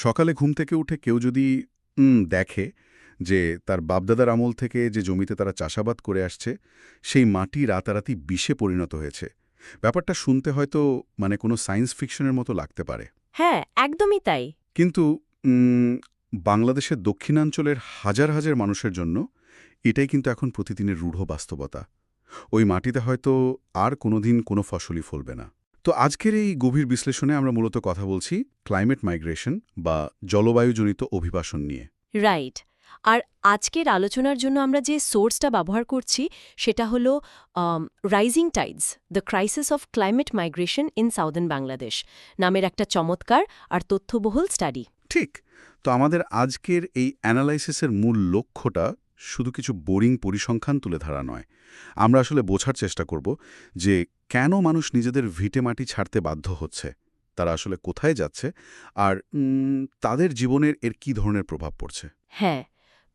সকালে ঘুম থেকে উঠে কেউ যদি দেখে যে তার বাপদাদার আমল থেকে যে জমিতে তারা চাষাবাদ করে আসছে সেই মাটি রাতারাতি বিষে পরিণত হয়েছে, ব্যাপারটা শুনতে হয়তো কোনো সায়েন্স ফিকশনের মতো লাগতে পারে। হ্যাঁ, একদমই তাই। কিন্তু বাংলাদেশের দক্ষিণাঞ্চলের হাজার হাজার মানুষের জন্য এটাই কিন্তু এখন প্রতিদিনের রূঢ় বাস্তবতা। ওই মাটিতে হয়তো আর কোনোদিন কোনো ফসলই ফলবে না। তো আজকের এই গভীর বিশ্লেষণে আমরা মূলত কথা বলছি ক্লাইমেট মাইগ্রেশন বা জলবায়ুজনিত অভিবাসন নিয়ে। রাইট। আর আজকের আলোচনার জন্য আমরা যে সোর্সটা ব্যবহার করছি সেটা হলো rising Tides the crisis of climate migration in southern Bangladesh নামের একটা চমৎকার আর তথ্যবহুল স্টাডি। ঠিক। তো আমাদের আজকের এই অ্যানালাইসিসের মূল লক্ষ্যটা শুধু কিছু বোরিং পরিসংখ্যান তুলে ধরা নয়। আমরা আসলে বোঝার চেষ্টা করব যে কেন মানুষ নিজেদের ভিটে মাটি ছাড়তে বাধ্য হচ্ছে, তারা আসলে কোথায় যাচ্ছে, আর তাদের জীবনের এর কী ধরনের প্রভাব পড়ছে। হ্যাঁ,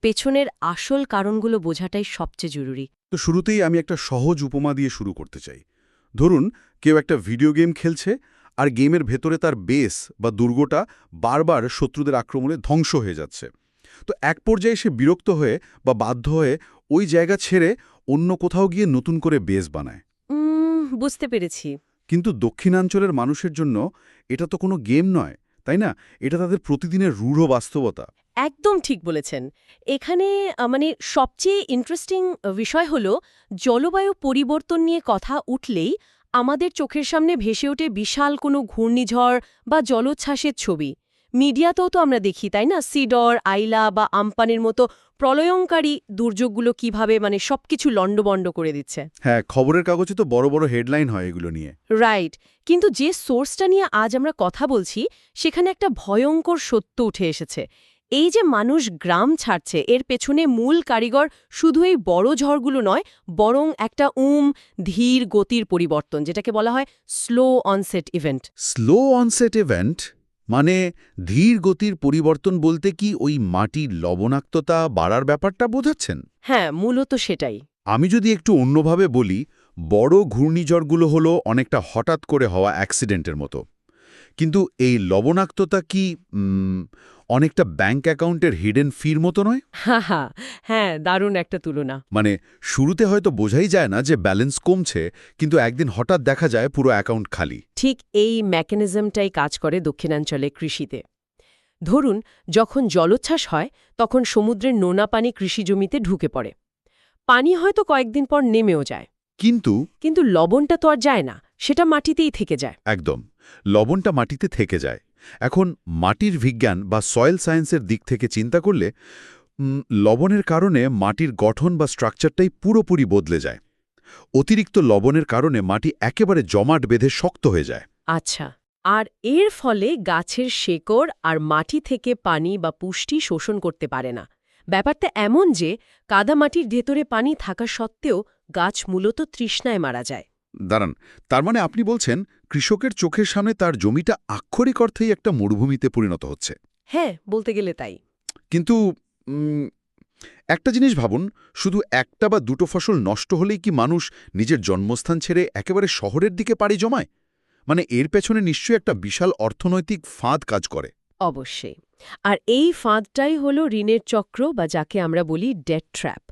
পেছনের আসল কারণগুলো বোঝাটাই সবচেয়ে জরুরি। তো শুরুতেই আমি একটা সহজ উপমা দিয়ে শুরু করতে চাই। ধরুন কেউ একটা ভিডিও গেম খেলছে আর গেমের ভেতরে তার বেস বা দুর্গটা বারবার শত্রুদের আক্রমণে ধ্বংস হয়ে যাচ্ছে। তো এক পর্যায়ে সে বিরক্ত হয়ে বা বাধ্য হয়ে ওই জায়গা ছেড়ে অন্য কোথাও গিয়ে নতুন করে বেস বানায়। বুঝতে পেরেছি। কিন্তু দক্ষিণাঞ্চলের মানুষের জন্য এটা তো কোনো গেম নয়, তাই না? এটা তাদের প্রতিদিনের রূঢ় বাস্তবতা। একদম ঠিক বলেছেন। এখানে সবচেয়ে ইন্টারেস্টিং বিষয় হলো জলবায়ু পরিবর্তন নিয়ে কথা উঠলেই আমাদের চোখের সামনে ভেসে ওঠে বিশাল কোনো ঘূর্ণিঝড় বা জলোচ্ছ্বাসের ছবি। মিডিয়াতেও তো আমরা দেখি, তাই না? সিডর, আইলা বা আমপানের মতো প্রলয়ঙ্কারী দুর্যোগগুলো কিভাবে সবকিছু লণ্ডভণ্ড করে দিচ্ছে। হ্যাঁ, খবরের কাগজে তো বড় বড় হেডলাইন হয় এগুলো নিয়ে। রাইট। কিন্তু যে সোর্সটা নিয়ে আজ আমরা কথা বলছি সেখানে একটা ভয়ঙ্কর সত্য উঠে এসেছে। এই যে মানুষ গ্রাম ছাড়ছে এর পেছনে মূল কারিগর শুধু এই বড় ঝড়গুলো নয়, বরং একটা ধীর গতির পরিবর্তন, যেটাকে বলা হয় slow onset event. Slow onset event মানে ধীর গতির পরিবর্তন বলতে কি ওই মাটির লবণাক্ততা বাড়ার ব্যাপারটা বোঝাচ্ছেন? হ্যাঁ, মূলত সেটাই। আমি যদি একটু অন্যভাবে বলি, বড় ঘূর্ণিঝড়গুলো হলো অনেকটা হঠাৎ করে হওয়া অ্যাক্সিডেন্টের মতো। কিন্তু এই লবণাক্ততা কি অনেকটা ব্যাংক অ্যাকাউন্টের হিডেন ফির মতো নয়? হা, হ্যাঁ, দারুণ একটা তুলনা। শুরুতে হয়তো বোঝাই যায় না যে ব্যালেন্স কমছে, কিন্তু একদিন হঠাৎ দেখা যায় পুরো অ্যাকাউন্ট খালি। ঠিক এই মেকানিজমটাই কাজ করে দক্ষিণাঞ্চলে কৃষিতে। ধরুন, যখন জলোচ্ছ্বাস হয় তখন সমুদ্রের নোনা পানি কৃষিজমিতে ঢুকে পড়ে। পানি হয়তো কয়েকদিন পর নেমেও যায়, কিন্তু কিন্তু লবণটা তো আর যায় না, সেটা মাটিতেই থেকে যায়। একদম, লবণটা মাটিতে থেকে যায়। এখন মাটির বিজ্ঞান বা সয়েল সায়েন্সের দিক থেকে চিন্তা করলে লবণের কারণে মাটির গঠন বা স্ট্রাকচারটাই পুরোপুরি বদলে যায়। অতিরিক্ত লবণের কারণে মাটি একেবারে জমাট বেঁধে শক্ত হয়ে যায়। আচ্ছা, আর এর ফলে গাছের শেকড় আর মাটি থেকে পানি বা পুষ্টি শোষণ করতে পারে না। ব্যাপারটা এমন যে কাদামাটির ভেতরে পানি থাকা সত্ত্বেও গাছ মূলত তৃষ্ণায় মারা যায়। দাঁড়ান, তার মানে আপনি বলছেন কৃষকের চোখের সামনে তার জমিটা আক্ষরিক অর্থেই একটা মরুভূমিতে পরিণত হচ্ছে? হ্যাঁ, বলতে গেলে তাই। কিন্তু একটা জিনিস ভাবুন, শুধু একটা বা দুটো ফসল নষ্ট হলেই কি মানুষ নিজের জন্মস্থান ছেড়ে একেবারে শহরের দিকে পাড়ি জমায়? এর পেছনে নিশ্চয়ই একটা বিশাল অর্থনৈতিক ফাঁদ কাজ করে। অবশ্যই। আর এই ফাঁদটাই হলো ঋণের চক্র, বা যাকে আমরা বলি ডেট ট্র্যাপ।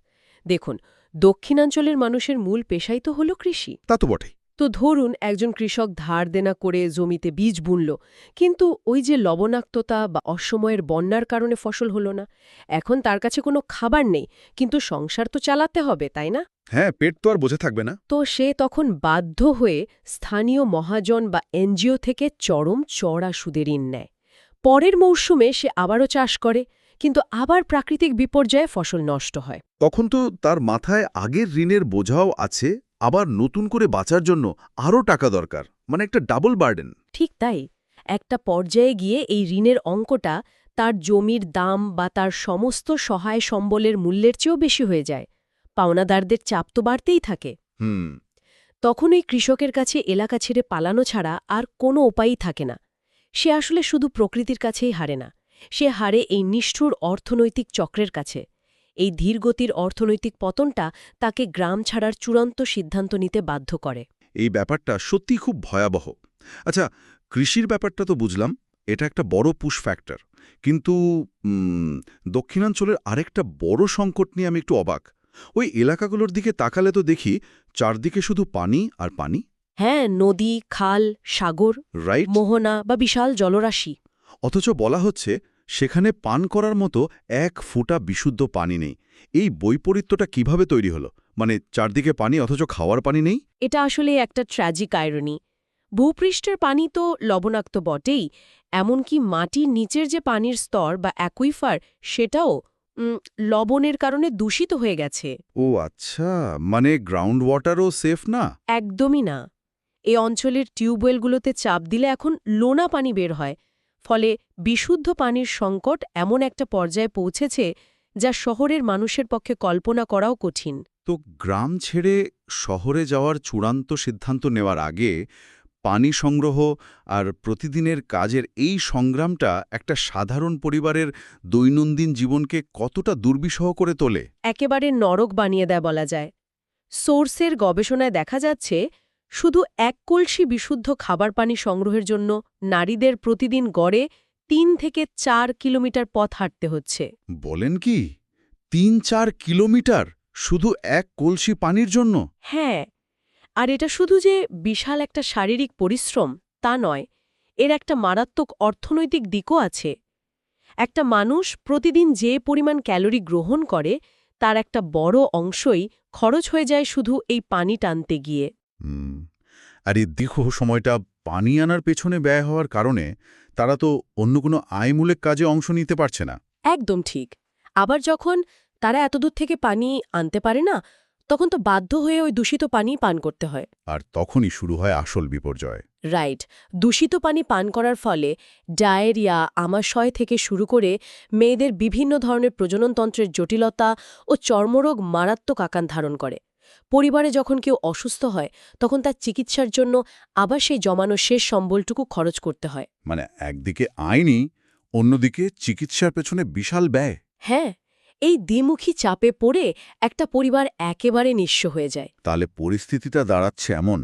দেখুন, দক্ষিণাঞ্চলের মানুষের মূল পেশাই তো হলো কৃষি। তা তো বটেই। তো ধরুন একজন কৃষক ধার দেনা করে জমিতে বীজ বুনল, কিন্তু ওই যে লবণাক্ততা বা অসময়ের বন্যার কারণে ফসল হলো না। এখন তার কাছে কোনো খাবার নেই, কিন্তু সংসার তো চালাতে হবে, তাই না? হ্যাঁ, পেট তো আর বোঝা থাকবে না। তো সে তখন বাধ্য হয়ে স্থানীয় মহাজন বা এনজিও থেকে চরম চড়া সুদে ঋণ নেয়। পরের মৌসুমে সে আবারও চাষ করে, কিন্তু আবার প্রাকৃতিক বিপর্যয়ে ফসল নষ্ট হয়। তখন তো তার মাথায় আগের ঋণের বোঝাও আছে, আবার নতুন করে বাঁচার জন্য আরও টাকা দরকার। একটা ডাবল বার্ডেন। ঠিক তাই। একটা পর্যায়ে গিয়ে এই ঋণের অঙ্কটা তার জমির দাম বা তার সমস্ত সহায় সম্বলের মূল্যের চেয়েও বেশি হয়ে যায়। পাওনাদারদের চাপ তো বাড়তেই থাকে। হুম। তখন ওই কৃষকের কাছে এলাকা ছেড়ে পালানো ছাড়া আর কোনো উপায়ই থাকে না। সে আসলে শুধু প্রকৃতির কাছেই হারে না, সে হারে এই নিষ্ঠুর অর্থনৈতিক চক্রের কাছে। এই ধীরগতির অর্থনৈতিক পতনটা তাকে গ্রাম ছাড়ার চূড়ান্ত সিদ্ধান্ত নিতে বাধ্য করে। এই ব্যাপারটা সত্যি খুব ভয়াবহ। আচ্ছা, কৃষির ব্যাপারটা তো বুঝলাম, এটা একটা বড় পুশ ফ্যাক্টর। কিন্তু দক্ষিণাঞ্চলের আরেকটা বড় সংকট নিয়ে আমি একটু অবাক। ওই এলাকাগুলোর দিকে তাকালে তো দেখি চারদিকে শুধু পানি আর পানি। হ্যাঁ, নদী, খাল, সাগর, রাইট। মোহনা বা বিশাল জলরাশি। অথচ বলা হচ্ছে সেখানে পান করার মতো এক ফোঁটা বিশুদ্ধ পানি নেই। এই বৈপরীত্যটা কিভাবে তৈরি হলো? মানে চারদিকে পানি অথচ খাওয়ার পানি নেই। এটা আসলে একটা ট্র্যাজিক আইরনি। ভূপৃষ্ঠের পানি তো লবণাক্ত বটেই, এমনকি মাটির নিচের যে পানির স্তর বা অ্যাকুইফার সেটাও লবণের কারণে দূষিত হয়ে গেছে। ও আচ্ছা, মানে গ্রাউন্ড ওয়াটারও সেফ না। একদমই না। এই অঞ্চলের টিউবওয়েলগুলোতে চাপ দিলে এখন লোনা পানি বের হয়, ফলে বিশুদ্ধ পানির সংকট এমন একটা পর্যায়ে পৌঁছেছে যা শহরের মানুষের পক্ষে কল্পনা করাও কঠিন। তো গ্রাম ছেড়ে শহরে যাওয়ার চূড়ান্ত সিদ্ধান্ত নেওয়ার আগে পানি সংগ্রহ আর প্রতিদিনের কাজের এই সংগ্রামটা একটা সাধারণ পরিবারের দৈনন্দিন জীবনকে কতটা দুর্বিষহ করে তোলে। একেবারে নরক বানিয়ে দেয় বলা যায়। সোর্সের গবেষণায় দেখা যাচ্ছে শুধু এক কলসি বিশুদ্ধ খাবার পানি সংগ্রহের জন্য নারীদের প্রতিদিন গড়ে ৩ থেকে ৪ কিলোমিটার পথ হাঁটতে হচ্ছে। বলেন কি, ৩-৪ কিলোমিটার শুধু এক কলসি পানির জন্য? হ্যাঁ, আর এটা শুধু যে বিশাল একটা শারীরিক পরিশ্রম তা নয়, এর একটা মারাত্মক অর্থনৈতিক দিকও আছে। একটা মানুষ প্রতিদিন যে পরিমাণ ক্যালোরি গ্রহণ করে তার একটা বড় অংশই খরচ হয়ে যায় শুধু এই পানি টানতে গিয়ে। হুম। আর এই দীর্ঘ সময়টা পানি আনার পেছনে ব্যয় হওয়ার কারণে তারা তো অন্য কোনো আয়মূলক কাজে অংশ নিতে পারছে না। একদম ঠিক। আবার যখন তারা এতদূর থেকে পানি আনতে পারে না, তখন তো বাধ্য হয়ে ওই দূষিত পানি পান করতে হয়। আর তখনই শুরু হয় আসল বিপর্যয়। রাইট। দূষিত পানি পান করার ফলে ডায়েরিয়া, আমাশয় থেকে শুরু করে মেয়েদের বিভিন্ন ধরনের প্রজননতন্ত্রের জটিলতা ও চর্মরোগ মারাত্মক আকার ধারণ করে। পরিবারে যখন কেউ অসুস্থ হয় তখন তার চিকিৎসার জন্য আবার সেই জমানো শেষ সম্বলটুকু খরচ করতে হয়। মানে একদিকে আইনি, অন্যদিকে চিকিৎসার পেছনে বিশাল ব্যয়। হ্যাঁ, এই দ্বিমুখী চাপে পড়ে একটা পরিবার একেবারে নিঃস্ব হয়ে যায়। তাহলে পরিস্থিতিটা দাঁড়াচ্ছে এমন: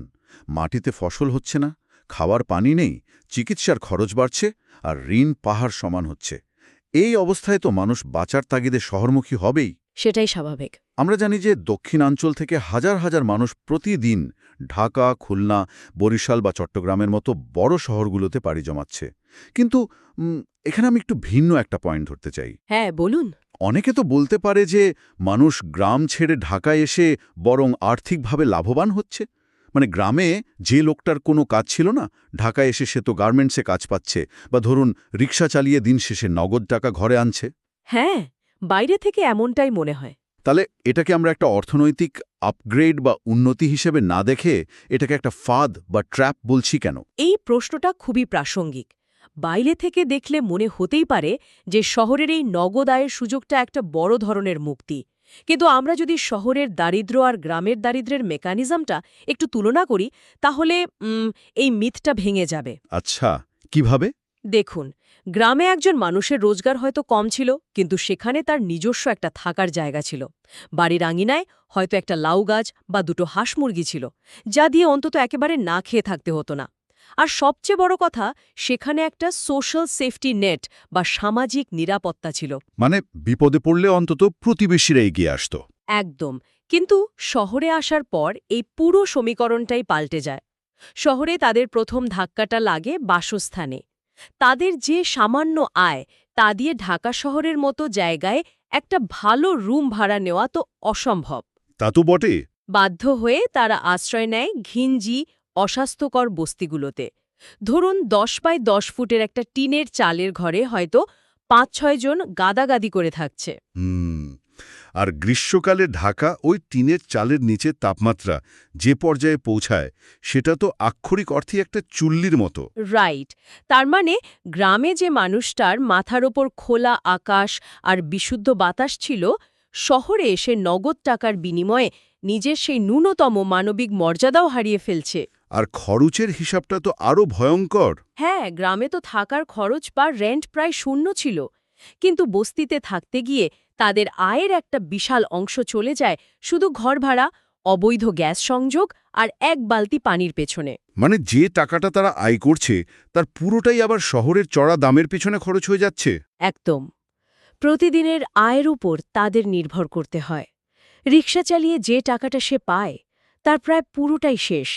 মাটিতে ফসল হচ্ছে না, খাওয়ার পানি নেই, চিকিৎসার খরচ বাড়ছে, আর ঋণ পাহাড় সমান হচ্ছে। এই অবস্থায় তো মানুষ বাঁচার তাগিদে শহরমুখী হবেই। সেটাই স্বাভাবিক। আমরা জানি যে দক্ষিণাঞ্চল থেকে হাজার হাজার মানুষ প্রতিদিন ঢাকা, খুলনা, বরিশাল বা চট্টগ্রামের মতো বড় শহরগুলোতে পাড়ি জমাচ্ছে। কিন্তু এখানে আমি একটু ভিন্ন একটা পয়েন্ট ধরতে চাই। হ্যাঁ, বলুন। অনেকে তো বলতে পারে যে মানুষ গ্রাম ছেড়ে ঢাকায় এসে বরং আর্থিকভাবে লাভবান হচ্ছে। মানে গ্রামে যে লোকটার কোনো কাজ ছিল না, ঢাকায় এসে সে তো গার্মেন্টসে কাজ পাচ্ছে, বা ধরুন রিক্সা চালিয়ে দিন শেষে নগদ টাকা ঘরে আনছে। হ্যাঁ, বাইরে থেকে এমনটাই মনে হয়। তাহলে এটাকে আমরা একটা অর্থনৈতিক আপগ্রেড বা উন্নতি হিসেবে না দেখে এটাকে একটা ফাঁদ বা ট্র্যাপ বলছি কেন? এই প্রশ্নটা খুবই প্রাসঙ্গিক। বাইরে থেকে দেখলে মনে হতেই পারে যে শহরের এই নগদ আয়ের সুযোগটা একটা বড় ধরনের মুক্তি। কিন্তু আমরা যদি শহরের দারিদ্র্য আর গ্রামের দারিদ্র্যের মেকানিজমটা একটু তুলনা করি, তাহলে এই মিথটা ভেঙে যাবে। আচ্ছা, কিভাবে? দেখুন, গ্রামে একজন মানুষের রোজগার হয়তো কম ছিল, কিন্তু সেখানে তার নিজস্ব একটা থাকার জায়গা ছিল। বাড়ির আঙিনায় হয়তো একটা লাউ গাছ বা দুটো হাঁস মুরগি ছিল, যা দিয়ে অন্তত একেবারে না খেয়ে থাকতে হতো না। আর সবচেয়ে বড় কথা, সেখানে একটা সোশ্যাল সেফটি নেট বা সামাজিক নিরাপত্তা ছিল। মানে বিপদে পড়লে অন্তত প্রতিবেশীরা এগিয়ে আসতো। একদম। কিন্তু শহরে আসার পর এই পুরো সমীকরণটাই পাল্টে যায়। শহরে তাদের প্রথম ধাক্কাটা লাগে বাসস্থানে। তাদের যে সামান্য আয় তা দিয়ে ঢাকা শহরের মতো জায়গায় একটা ভালো রুম ভাড়া নেওয়া তো অসম্ভব। তা তো বটে। বাধ্য হয়ে তারা আশ্রয় নেয় ঘিঞ্জি, অস্বাস্থ্যকর বস্তিগুলোতে। ধরুন 10 বাই 10 ফুটের একটা টিনের চালের ঘরে হয়তো ৫-৬ জন গাদাগাদি করে থাকছে। আর গ্রীষ্মকালে ঢাকা ওই টিনের চালের নিচে তাপমাত্রা যে পর্যায়ে পৌঁছায়, সেটা তো আক্ষরিক অর্থে একটা চুল্লির মতো। রাইট। তার মানে গ্রামে যে মানুষটার মাথার ওপর খোলা আকাশ আর বিশুদ্ধ বাতাস ছিল, শহরে এসে নগদ টাকার বিনিময়ে নিজের সেই ন্যূনতম মানবিক মর্যাদাও হারিয়ে ফেলছে। আর খরচের হিসাবটা তো আরও ভয়ঙ্কর। হ্যাঁ, গ্রামে তো থাকার খরচ বা রেন্ট প্রায় শূন্য ছিল, কিন্তু বস্তিতে থাকতে গিয়ে তাদের আয়ের একটা বিশাল অংশ চলে যায় শুধু ঘর ভাড়া, অবৈধ গ্যাস সংযোগ আর এক বালতি পানির পেছনে। মানে যে টাকাটা তারা আয় করছে তার পুরোটাই আবার শহরের চড়া দামের পেছনে খরচ হয়ে যাচ্ছে। একদম। প্রতিদিনের আয়ের উপর তাদের নির্ভর করতে হয়। রিকশা চালিয়ে যে টাকাটা সে পায় তার প্রায় পুরোটাই শেষ।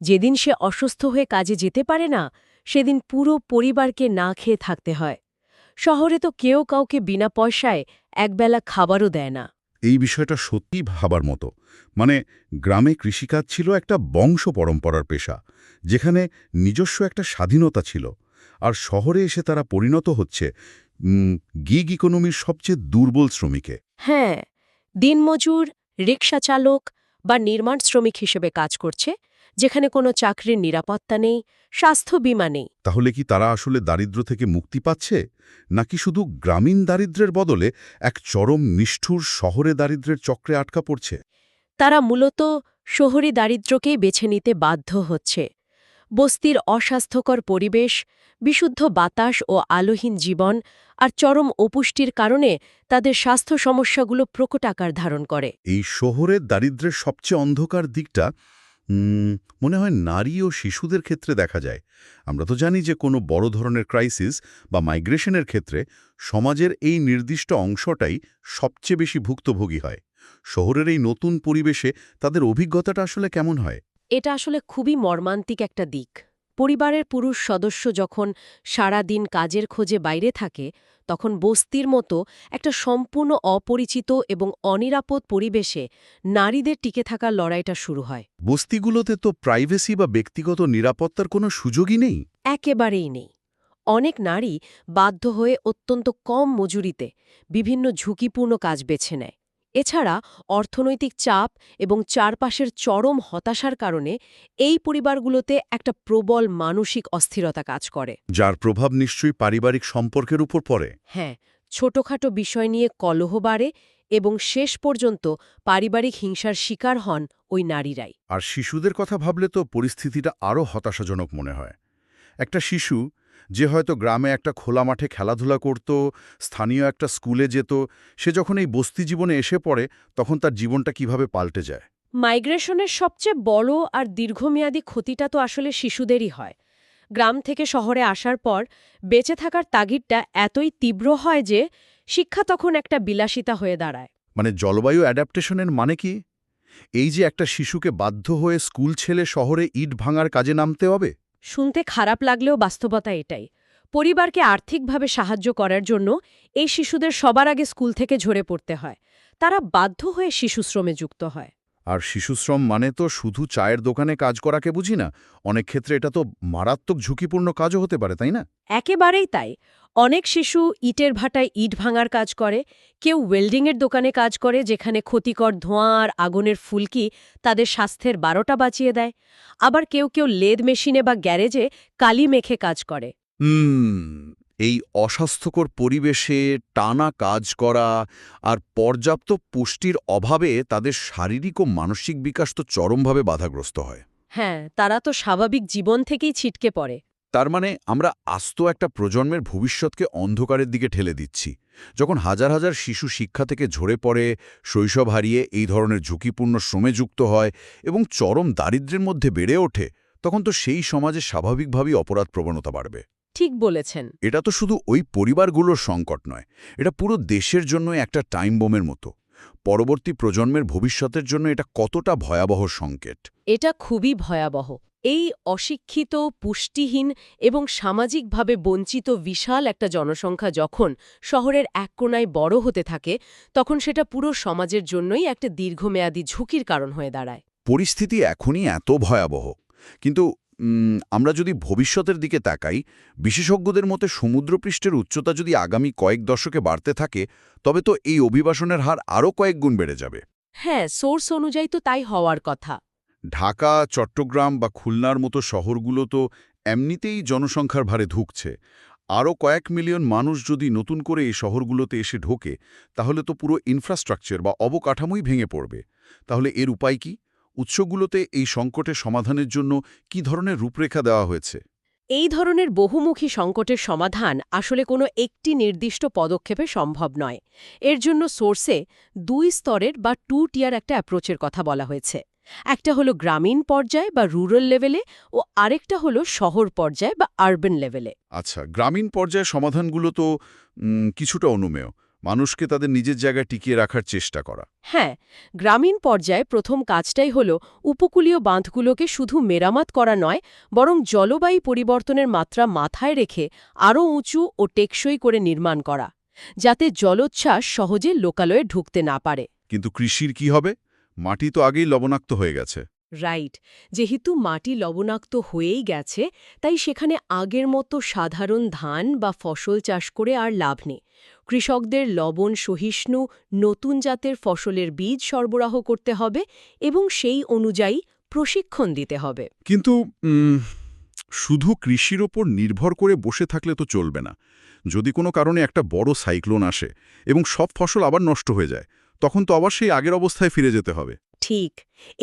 যেদিন সে অসুস্থ হয়ে কাজে যেতে পারে না, সেদিন পুরো পরিবারকে না খেয়ে থাকতে হয়। শহরে তো কেউ কাউকে বিনা পয়সায় একবেলা খাবারও দেয় না। এই বিষয়টা সত্যিই ভাবার মতো। মানে গ্রামে কৃষিকাজ ছিল একটা বংশ পরম্পরার পেশা, যেখানে নিজস্ব একটা স্বাধীনতা ছিল। আর শহরে এসে তারা পরিণত হচ্ছে গিগ ইকোনমির সবচেয়ে দুর্বল শ্রমিকে। হ্যাঁ, দিনমজুর, রিকশা চালক বা নির্মাণ শ্রমিক হিসেবে কাজ করছে, যেখানে কোনো চাকরির নিরাপত্তা নেই, স্বাস্থ্য বীমা নেই। তাহলে কি তারা আসলে দারিদ্র্য থেকে মুক্তি পাচ্ছে, নাকি শুধু গ্রামীণ দারিদ্র্যের বদলে এক চরম নিষ্ঠুর শহরে দারিদ্র্যের চক্রে আটকা পড়ছে? তারা মূলত শহুরে দারিদ্র্যকেই বেছে নিতে বাধ্য হচ্ছে। বস্তির অস্বাস্থ্যকর পরিবেশ, বিশুদ্ধ বাতাস ও আলোহীন জীবন আর চরম অপুষ্টির কারণে তাদের স্বাস্থ্য সমস্যাগুলো প্রকট আকার ধারণ করে। এই শহরের দারিদ্র্যের সবচেয়ে অন্ধকার দিকটা মনে হয় নারী ও শিশুদের ক্ষেত্রে দেখা যায়। আমরা তো জানি যে কোনো বড় ধরনের ক্রাইসিস বা মাইগ্রেশনের ক্ষেত্রে সমাজের এই নির্দিষ্ট অংশটাই সবচেয়ে বেশি ভুক্তভোগী হয়। শহরের এই নতুন পরিবেশে তাদের অভিজ্ঞতাটা আসলে কেমন হয়? এটা আসলে খুবই মর্মান্তিক একটা দিক। পরিবারের পুরুষ সদস্য যখন সারা দিন কাজের খোঁজে বাইরে থাকে, তখন বস্তির মতো একটা সম্পূর্ণ অপরিচিত এবং অনিরাপদ পরিবেশে নারীদের টিকে থাকার লড়াইটা শুরু হয়। বস্তিগুলোতে তো প্রাইভেসি বা ব্যক্তিগত নিরাপত্তার কোনো সুযোগই নেই। একেবারেই নেই। অনেক নারী বাধ্য হয়ে অত্যন্ত কম মজুরিতে বিভিন্ন ঝুঁকিপূর্ণ কাজ বেছে নেয়। এছাড়া অর্থনৈতিক চাপ এবং চারপাশের চরম হতাশার কারণে এই পরিবারগুলোতে একটা প্রবল মানসিক অস্থিরতা কাজ করে। যার প্রভাব নিশ্চয়ই পারিবারিক সম্পর্কের উপর পড়ে। হ্যাঁ, ছোটখাটো বিষয় নিয়ে কলহ বাড়ে এবং শেষ পর্যন্ত পারিবারিক হিংসার শিকার হন ওই নারীরাই। আর শিশুদের কথা ভাবলে তো পরিস্থিতিটা আরও হতাশাজনক মনে হয়। একটা শিশু যে হয়তো গ্রামে একটা খোলা মাঠে খেলাধুলা করত, স্থানীয় একটা স্কুলে যেত, সে যখন এই বস্তি জীবনে এসে পড়ে তখন তার জীবনটা কিভাবে পাল্টে যায়। মাইগ্রেশনের সবচেয়ে বড় আর দীর্ঘমেয়াদী ক্ষতিটা তো আসলে শিশুদেরই হয়। গ্রাম থেকে শহরে আসার পর বেঁচে থাকার তাগিদটা এতই তীব্র হয় যে শিক্ষা তখন একটা বিলাসিতা হয়ে দাঁড়ায়। মানে জলবায়ু অ্যাডাপ্টেশনের মানে কি? এই যে একটা শিশুকে বাধ্য হয়ে স্কুল ছেড়ে শহরে ইট ভাঙার কাজে নামতে হবে। শুনতে খারাপ লাগলেও বাস্তবতা এটাই। পরিবারকে আর্থিকভাবে সাহায্য করার জন্য এই শিশুদের সবার আগে স্কুল থেকে ঝরে পড়তে হয়। তারা বাধ্য হয়ে শিশুশ্রমে যুক্ত হয়। আর শিশুশ্রম মানে তো শুধু চায়ের দোকানে কাজ করাকে বুঝি না। অনেক ক্ষেত্রে এটা তো মারাত্মক ঝুঁকিপূর্ণ কাজও হতে পারে, তাই না? একেবারেই তাই। অনেক শিশু ইটের ভাটায় ইট ভাঙার কাজ করে, কেউ ওয়েল্ডিংয়ের দোকানে কাজ করে, যেখানে ক্ষতিকর ধোঁয়া আর আগুনের ফুলকি তাদের স্বাস্থ্যের 12টা বাঁচিয়ে দেয়। আবার কেউ কেউ লেদ মেশিনে বা গ্যারেজে কালি মেখে কাজ করে। এই অস্বাস্থ্যকর পরিবেশে টানা কাজ করা আর পর্যাপ্ত পুষ্টির অভাবে তাদের শারীরিক ও মানসিক বিকাশ তো চরমভাবে বাধাগ্রস্ত হয়। হ্যাঁ, তারা তো স্বাভাবিক জীবন থেকেই ছিটকে পড়ে। তার মানে আমরা আস্ত একটা প্রজন্মের ভবিষ্যৎকে অন্ধকারের দিকে ঠেলে দিচ্ছি। যখন হাজার হাজার শিশু শিক্ষা থেকে ঝরে পড়ে, শৈশব হারিয়ে এই ধরনের ঝুঁকিপূর্ণ শ্রমে যুক্ত হয় এবং চরম দারিদ্র্যের মধ্যে বেড়ে ওঠে, তখন তো সেই সমাজে স্বাভাবিকভাবেই অপরাধ প্রবণতা বাড়বে। ঠিক বলেছেন। এটা তো শুধু ওই পরিবারগুলোর সংকট নয়, এটা পুরো দেশের জন্য একটা টাইম বোমের মতো। পরবর্তী প্রজন্মের ভবিষ্যতের জন্য এটা কতটা ভয়াবহ সংকেত। এটা খুবই ভয়াবহ। এই অশিক্ষিত, পুষ্টিহীন এবং সামাজিকভাবে বঞ্চিত বিশাল একটা জনসংখ্যা যখন শহরের এক কোণায় বড় হতে থাকে, তখন সেটা পুরো সমাজের জন্যই একটা দীর্ঘমেয়াদী ঝুঁকির কারণ হয়ে দাঁড়ায়। পরিস্থিতি এখনই এত ভয়াবহ, কিন্তু আমরা যদি ভবিষ্যতের দিকে তাকাই, বিশেষজ্ঞদের মতে সমুদ্রপৃষ্ঠের উচ্চতা যদি আগামী কয়েক দশকে বাড়তে থাকে, তবে তো এই অভিবাসনের হার আরও কয়েক গুণ বেড়ে যাবে। হ্যাঁ, সোর্স অনুযায়ী তো তাই হওয়ার কথা। ঢাকা, চট্টগ্রাম বা খুলনার মতো শহরগুলো তো এমনিতেই জনসংখ্যার ভারে ধুঁকছে। আরও কয়েক মিলিয়ন মানুষ যদি নতুন করে এই শহরগুলোতে এসে ঢোকে, তাহলে তো পুরো ইনফ্রাস্ট্রাকচার বা অবকাঠামোই ভেঙে পড়বে। তাহলে এর উপায় কি? উৎসগুলোতে এই সংকটের সমাধানের জন্য কি ধরনের রূপরেখা দেওয়া হয়েছে? এই ধরনের বহুমুখী সংকটের সমাধান আসলে কোনো একটি নির্দিষ্ট পদক্ষেপে সম্ভব নয়। এর জন্য সোর্সে 2 স্তরের বা 2 টিয়ার একটা অ্যাপ্রোচের কথা বলা হয়েছে। একটা হলো গ্রামীণ পর্যায়ে বা রুরাল লেভেলে ও আরেকটা হলো শহর পর্যায়ে বা আরবান লেভেলে। আচ্ছা, গ্রামীণ পর্যায়ে সমাধানগুলো তো কিছুটা অনুমেয়। মানুষকে তাদের নিজের জায়গায় টিকিয়ে রাখার চেষ্টা করা। হ্যাঁ, গ্রামীণ পর্যায়ে প্রথম কাজটাই হলো উপকূলীয় বাঁধগুলোকে শুধু মেরামত করা নয়, বরং জলবায়ু পরিবর্তনের মাত্রা মাথায় রেখে আরও উঁচু ও টেকসই করে নির্মাণ করা, যাতে জলোচ্ছ্বাস সহজে লোকালয়ে ঢুকতে না পারে। কিন্তু কৃষির কি হবে? মাটি তো আগেই লবণাক্ত হয়ে গেছে। রাইট, যেহেতু মাটি লবণাক্ত হয়েই গেছে, তাই সেখানে আগের মতো সাধারণ ধান বা ফসল চাষ করে আর লাভ নেই। কৃষকদের লবণ সহিষ্ণু নতুন জাতের ফসলের বীজ সরবরাহ করতে হবে এবং সেই অনুযায়ী প্রশিক্ষণ দিতে হবে। কিন্তু শুধু কৃষির ওপর নির্ভর করে বসে থাকলে তো চলবে না। যদি কোনো কারণে একটা বড় সাইক্লোন আসে এবং সব ফসল আবার নষ্ট হয়ে যায়, তখন তো আবার সেই আগের অবস্থায় ফিরে যেতে হবে। ঠিক,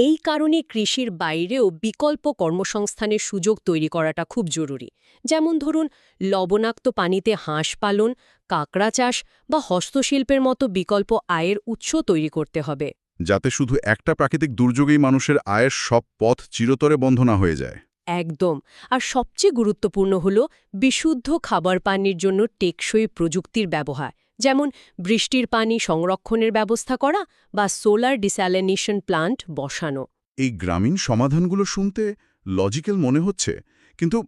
এই কারণে কৃষির বাইরেও বিকল্প কর্মসংস্থানের সুযোগ তৈরি করাটা খুব জরুরি। যেমন ধরুন, লবণাক্ত পানিতে হাঁস পালন, কাঁকড়া চাষ বা হস্তশিল্পের মতো বিকল্প আয়ের উৎস তৈরি করতে হবে। যাতে শুধু একটা প্রাকৃতিক দুর্যোগেই মানুষের আয়ের সব পথ চিরতরে বন্ধ না হয়ে যায়। একদম। আর সবচেয়ে গুরুত্বপূর্ণ হল বিশুদ্ধ খাবার পানির জন্য টেকসই প্রযুক্তির ব্যবহার, যেমন বৃষ্টির পানি সংরক্ষণের ব্যবস্থা করা বা সোলার ডিস্যালিনেশন প্লান্ট বসানো। এই গ্রামীণ সমাধানগুলো শুনতে লজিক্যাল মনে হচ্ছে, কিন্তু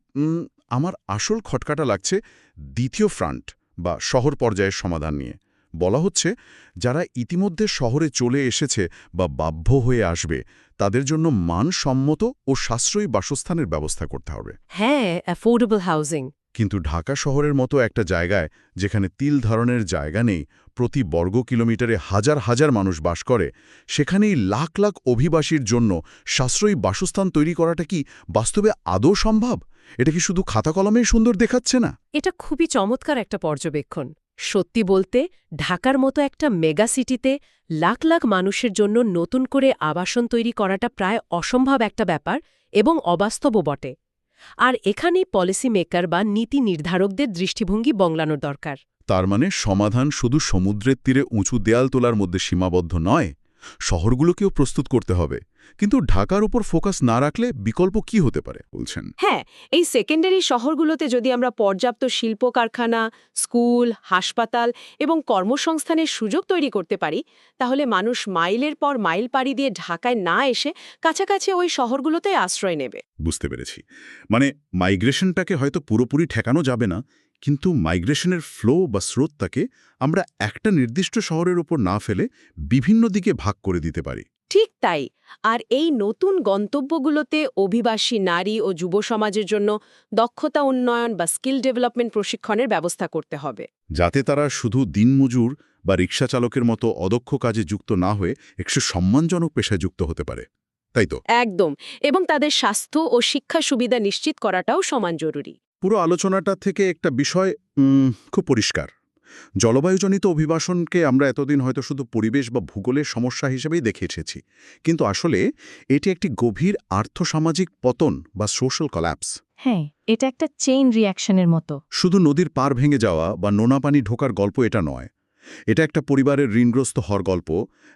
আমার আসল খটকাটা লাগছে দ্বিতীয় ফ্রন্ট বা শহর পর্যায়ের সমাধান নিয়ে। বলা হচ্ছে, যারা ইতিমধ্যে শহরে চলে এসেছে বা বাধ্য হয়ে আসবে, তাদের জন্য মানসম্মত ও সাশ্রয়ী বাসস্থানের ব্যবস্থা করতে হবে। হ্যাঁ, অ্যাফোর্ডেবল হাউজিং। কিন্তু ঢাকা শহরের মতো একটা জায়গায়, যেখানে তিল ধারণের জায়গা নেই, প্রতি বর্গ কিলোমিটারে হাজার হাজার মানুষ বাস করে, সেখানেই লাখ লাখ অভিবাসীর জন্য সাশ্রয়ী বাসস্থান তৈরি করাটা কি বাস্তবে আদৌ সম্ভব? এটা কি শুধু খাতা কলমেই সুন্দর দেখাচ্ছে না? এটা খুবই চমৎকার একটা পর্যবেক্ষণ। সত্যি বলতে, ঢাকার মতো একটা মেগা সিটিতে লাখ লাখ মানুষের জন্য নতুন করে আবাসন তৈরি করাটা প্রায় অসম্ভব একটা ব্যাপার এবং অবাস্তবও বটে। আর এখানেই পলিসি মেকার বা নীতি নির্ধারকদের দৃষ্টিভঙ্গি বদলানোর দরকার। তার মানে সমাধান শুধু সমুদ্রের তীরে উঁচু দেয়াল তোলার মধ্যে সীমাবদ্ধ নয়, শহরগুলোকেও প্রস্তুত করতে হবে। কিন্তু ঢাকার উপর ফোকাস না রাখলে বিকল্প কি হতে পারে বলছেন? হ্যাঁ, এই সেকেন্ডারি শহরগুলোতে যদি আমরা পর্যাপ্ত শিল্প কারখানা, স্কুল, হাসপাতাল এবং কর্মসংস্থানের সুযোগ তৈরি করতে পারি, তাহলে মানুষ মাইলের পর মাইল পাড়ি দিয়ে ঢাকায় না এসে কাছাকাছি ওই শহরগুলোতে আশ্রয় নেবে। বুঝতে পেরেছি। মানে মাইগ্রেশনটাকে হয়তো পুরোপুরি ঠেকানো যাবে না, কিন্তু মাইগ্রেশনের ফ্লো বা স্রোতটাকে আমরা একটা নির্দিষ্ট শহরের উপর না ফেলে বিভিন্ন দিকে ভাগ করে দিতে পারি। ঠিক তাই। আর এই নতুন গন্তব্যগুলোতে অভিবাসী নারী ও যুব সমাজের জন্য দক্ষতা উন্নয়ন বা স্কিল ডেভেলপমেন্ট প্রশিক্ষণের ব্যবস্থা করতে হবে। যাতে তারা শুধু দিনমজুর বা রিক্সা চালকের মতো অদক্ষ কাজে যুক্ত না হয়ে একটু সম্মানজনক পেশায় যুক্ত হতে পারে। তাই তো? একদম। এবং তাদের স্বাস্থ্য ও শিক্ষা সুবিধা নিশ্চিত করাটাও সমান জরুরি। পুরো আলোচনাটা থেকে একটা বিষয় খুব পরিষ্কার। জলবায়ুজনিত অভিবাসনকে আমরা এতদিন হয়তো শুধু পরিবেশ বা ভূগোলের সমস্যা হিসেবেই দেখে এসেছি, কিন্তু আসলে এটি একটি গভীর আর্থসামাজিক পতন বা সোশ্যাল কল্যাপস। হ্যাঁ, এটা একটা চেইন রিঅ্যাকশনের মতো। শুধু নদীর পার ভেঙে যাওয়া বা নোনা পানি ঢোকার গল্প এটা নয়। এটা একটা পরিবারের ঋণগ্রস্ত হওয়ার গল্প,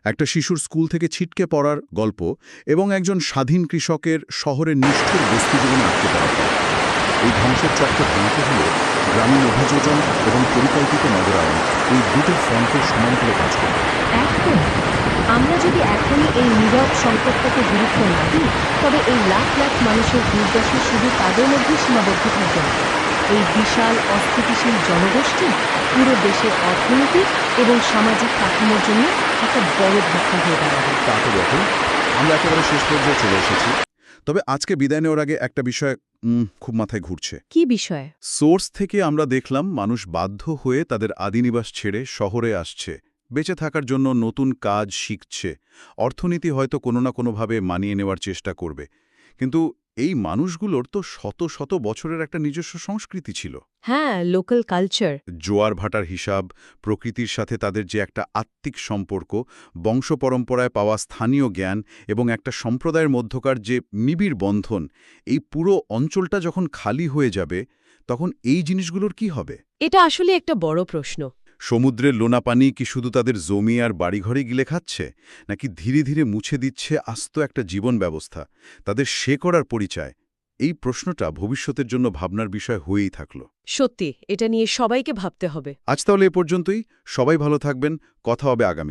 একটা শিশুর স্কুল থেকে ছিটকে পড়ার গল্প এবং একজন স্বাধীন কৃষকের শহরের নিষ্ঠুর বস্তি জীবনে আটকে পড়ার গল্প। এই ধ্বংসের চক্র ভাঙতে হলে গ্রামীণ অভিযোজন এবং পরিকল্পিত নগরায়ন, এই দুটো ফ্রন্টের সমান্তরে কাজ করবে। একদম। আমরা যদি এখনই এই নীরব সংকটটাকে গুরুত্ব না দিই, তবে এই লাখ লাখ মানুষের দুর্দশা শুধু তাদের মধ্যেই সীমাবদ্ধ থাকবে না। এই বিশাল অস্থিতিশীল জনগোষ্ঠী পুরো দেশের অর্থনীতি এবং সামাজিক কাঠামোর জন্য একটা বড় ধাক্কা হয়ে দাঁড়াবে। তা তো বটে। আমরা একেবারে শেষ পর্যায়ে চলে এসেছি। তবে আজকে বিদায় নেওয়ার আগে একটা বিষয় খুব মাথায় ঘুরছে। কি বিষয়? সোর্স থেকে আমরা দেখলাম মানুষ বাধ্য হয়ে তাদের আদিনিবাস ছেড়ে শহরে আসছে, বেঁচে থাকার জন্য নতুন কাজ শিখছে, অর্থনীতি হয়তো কোনো না কোনোভাবে মানিয়ে নেওয়ার চেষ্টা করবে। কিন্তু এই মানুষগুলোর তো শত শত বছরের একটা নিজস্ব সংস্কৃতি ছিল। হ্যাঁ, লোকাল কালচার। জোয়ার ভাটার হিসাব, প্রকৃতির সাথে তাদের যে একটা আত্মিক সম্পর্ক, বংশপরম্পরায় পাওয়া স্থানীয় জ্ঞান এবং একটা সম্প্রদায়ের মধ্যকার যে নিবিড় বন্ধন, এই পুরো অঞ্চলটা যখন খালি হয়ে যাবে তখন এই জিনিসগুলোর কি হবে? এটা আসলে একটা বড় প্রশ্ন। সমুদ্রের লোনা পানি কি শুধু তাদের জমি আর বাড়িঘরে গিলে খাচ্ছে, নাকি ধীরে ধীরে মুছে দিচ্ছে আস্ত একটা জীবন ব্যবস্থা, তাদের শেকড় আর পরিচয়? এই প্রশ্নটা ভবিষ্যতের জন্য ভাবনার বিষয় হয়েই থাকল। সত্যি, এটা নিয়ে সবাইকে ভাবতে হবে। আজ তাহলে এ পর্যন্তই। সবাই ভালো থাকবেন। কথা হবে আগামী